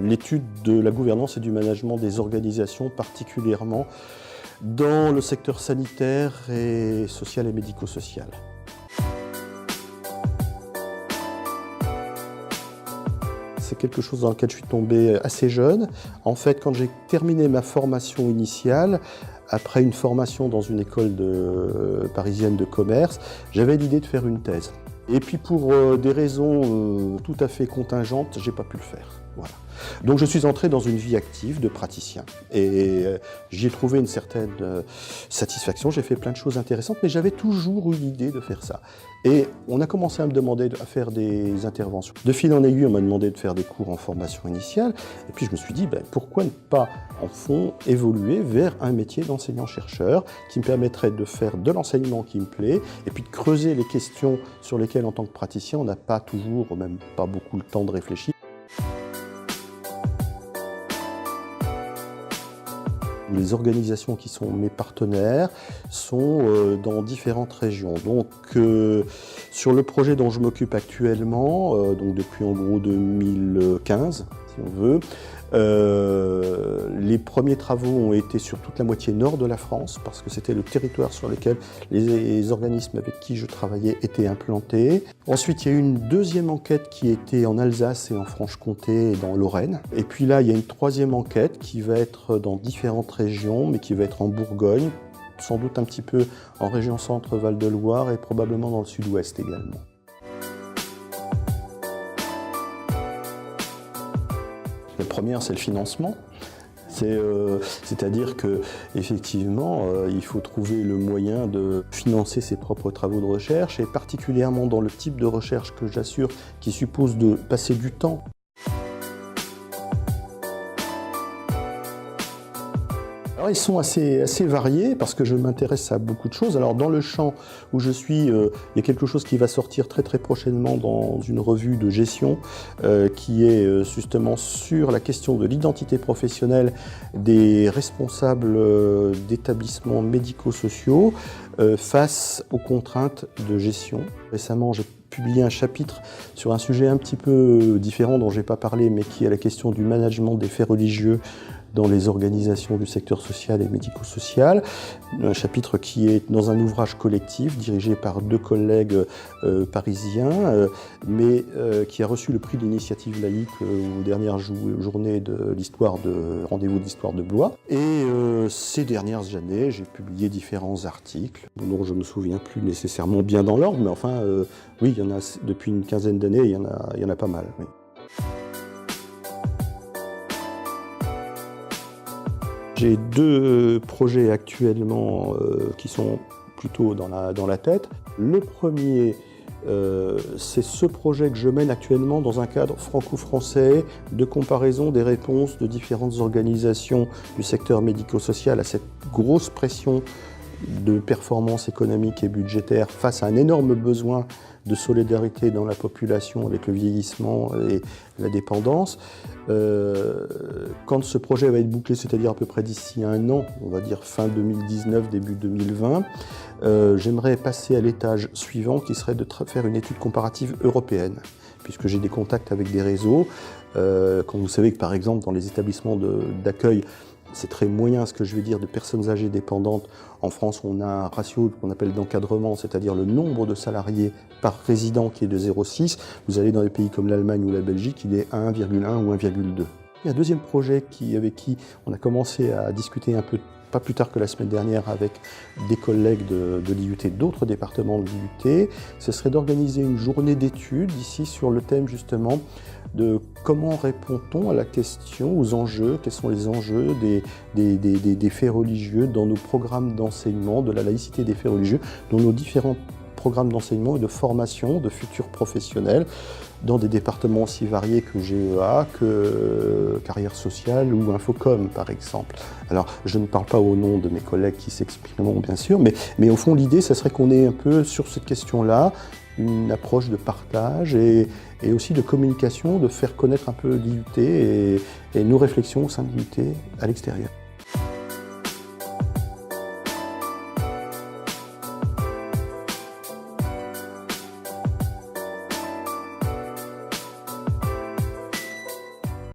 l'étude de la gouvernance et du management des organisations, particulièrement dans le secteur sanitaire et social et médico-social. C'est quelque chose dans lequel je suis tombé assez jeune. En fait, quand j'ai terminé ma formation initiale, après une formation dans une école parisienne de commerce, j'avais l'idée de faire une thèse. Et puis pour des raisons tout à fait contingentes, j'ai pas pu le faire. Voilà. Donc je suis entré dans une vie active de praticien et j'y ai trouvé une certaine satisfaction. J'ai fait plein de choses intéressantes, mais j'avais toujours eu l'idée de faire ça. Et on a commencé à me demander à faire des interventions. De fil en aiguille, on m'a demandé de faire des cours en formation initiale. Et puis je me suis dit, pourquoi ne pas, en fond, évoluer vers un métier d'enseignant-chercheur qui me permettrait de faire de l'enseignement qui me plaît et puis de creuser les questions sur lesquelles, en tant que praticien, on n'a pas toujours, même pas beaucoup le temps de réfléchir. Les organisations qui sont mes partenaires sont dans différentes régions. Donc, sur le projet dont je m'occupe actuellement, donc depuis en gros 2015, si on veut, les premiers travaux ont été sur toute la moitié nord de la France, parce que c'était le territoire sur lequel les organismes avec qui je travaillais étaient implantés. Ensuite, il y a eu une deuxième enquête qui était en Alsace et en Franche-Comté et dans Lorraine. Et puis là, il y a une troisième enquête qui va être dans différentes régions, mais qui va être en Bourgogne, sans doute un petit peu en région centre Val-de-Loire et probablement dans le sud-ouest également. La première, c'est le financement. C'est-à-dire qu'effectivement, il faut trouver le moyen de financer ses propres travaux de recherche, et particulièrement dans le type de recherche que j'assure, qui suppose de passer du temps. Alors, ils sont assez variés parce que je m'intéresse à beaucoup de choses. Alors dans le champ où je suis, il y a quelque chose qui va sortir très prochainement dans une revue de gestion qui est justement sur la question de l'identité professionnelle des responsables d'établissements médico-sociaux face aux contraintes de gestion. Récemment, j'ai publié un chapitre sur un sujet un petit peu différent dont je n'ai pas parlé, mais qui est la question du management des faits religieux dans les organisations du secteur social et médico-social. Un chapitre qui est dans un ouvrage collectif dirigé par deux collègues parisiens, mais qui a reçu le prix de l'initiative laïque aux dernières journées de l'histoire de rendez-vous de l'histoire de Blois. Et ces dernières années, j'ai publié différents articles dont je ne me souviens plus nécessairement bien dans l'ordre, mais enfin, oui, il y en a depuis une quinzaine d'années, il y en a pas mal. Oui. J'ai deux projets actuellement qui sont plutôt dans la tête. Le premier, c'est ce projet que je mène actuellement dans un cadre franco-français de comparaison des réponses de différentes organisations du secteur médico-social à cette grosse pression de performance économique et budgétaire face à un énorme besoin de solidarité dans la population avec le vieillissement et la dépendance. Quand ce projet va être bouclé, c'est-à-dire à peu près d'ici un an, on va dire fin 2019, début 2020, j'aimerais passer à l'étage suivant qui serait de faire une étude comparative européenne, puisque j'ai des contacts avec des réseaux. Quand vous savez que par exemple dans les établissements d'accueil, c'est très moyen ce que je vais dire de personnes âgées dépendantes. En France, on a un ratio qu'on appelle d'encadrement, c'est-à-dire le nombre de salariés par résident qui est de 0,6. Vous allez dans des pays comme l'Allemagne ou la Belgique, il est 1,1 ou 1,2. Il y a un deuxième projet avec qui on a commencé à discuter un peu, pas plus tard que la semaine dernière, avec des collègues de l'IUT, d'autres départements de l'IUT. Ce serait d'organiser une journée d'études ici sur le thème justement de comment répond-on à la question, aux enjeux, quels sont les enjeux des faits religieux dans nos programmes d'enseignement, de la laïcité des faits religieux, dans nos différents programmes d'enseignement et de formation de futurs professionnels dans des départements aussi variés que GEA, que Carrière sociale ou Infocom par exemple. Alors je ne parle pas au nom de mes collègues qui s'exprimeront bien sûr, mais au fond l'idée ce serait qu'on ait un peu sur cette question-là une approche de partage et aussi de communication, de faire connaître un peu l'IUT et nos réflexions au sein de l'IUT à l'extérieur.